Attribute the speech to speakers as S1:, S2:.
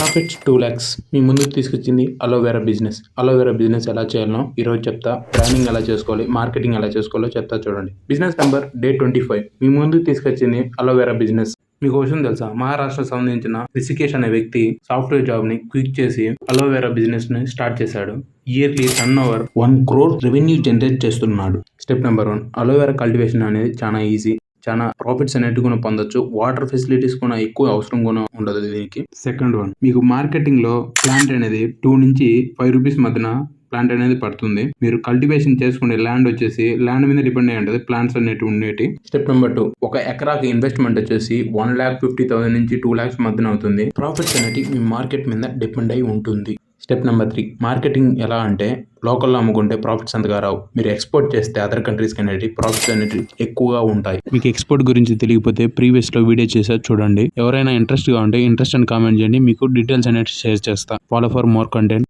S1: Profits 2 lakhs మీ ముందుకు తీసుకొచ్చింది aloe vera business. Aloe vera business ఎలా చేయాలనో ఈరోజు చెప్తా. బ్రాండింగ్ ఎలా చేసుకోవాలి, మార్కెటింగ్ ఎలా చేసుకోవాలో చెప్తా చూడండి. Business number day 25. మీ ముందుకు తీసుకొచ్చింది అలోవెరా బిజినెస్. మీకు విషయం తెలుసా, మహారాష్ట్ర సంబంధించిన రిషికేష్ అనే వ్యక్తి సాఫ్ట్వేర్ జాబ్ ని క్విట్ చేసి అలోవెరా బిజినెస్ ని స్టార్ట్ చేశాడు. Yearly turn over 1 crore revenue generate చేస్తున్నాడు. స్టెప్ నెంబర్ 1, అలోవెరా కల్టివేషన్ అనేది చాలా ఈజీ. చాలా ప్రాఫిట్స్ అనేవి కూడా పొందొచ్చు. వాటర్ ఫెసిలిటీస్ కూడా ఎక్కువ అవసరం కూడా ఉండదు దీనికి. సెకండ్ వన్, మీకు మార్కెటింగ్ లో ప్లాంట్ అనేది 2 నుంచి 5 రూపీస్ మధ్యన ప్లాంట్ అనేది పడుతుంది. మీరు కల్టివేషన్ చేసుకునే ల్యాండ్ వచ్చేసి ల్యాండ్ మీద డిపెండ్ అయి ఉంటుంది ప్లాంట్స్ అనేవి ఉండేటి. స్టెప్ నెంబర్ 2, ఒక ఎకరాకి ఇన్వెస్ట్మెంట్ వచ్చేసి 1,50,000 నుంచి 2 lakhs మధ్యన అవుతుంది. ప్రాఫిట్స్ అనేవి మీ మార్కెట్ మీద డిపెండ్ అయి ఉంటుంది. స్టెప్ నెంబర్ 3, మార్కెటింగ్ ఎలా అంటే లోకల్లో అమ్ముకుంటే ప్రాఫిట్స్ అంతగా రావు. మీరు ఎక్స్పోర్ట్ చేస్తే అదర్ కంట్రీస్కి అనేది ప్రాఫిట్స్ అనేవి ఎక్కువగా ఉంటాయి. మీకు ఎక్స్పోర్ట్ గురించి తెలియకపోతే ప్రీవియస్ లో వీడియో చేశారు చూడండి. ఎవరైనా ఇంట్రెస్ట్ గా ఉంటే ఇంట్రెస్ట్ అని కామెంట్ చేయండి, మీకు డీటెయిల్స్ అనేవి షేర్ చేస్తా. Follow for more content.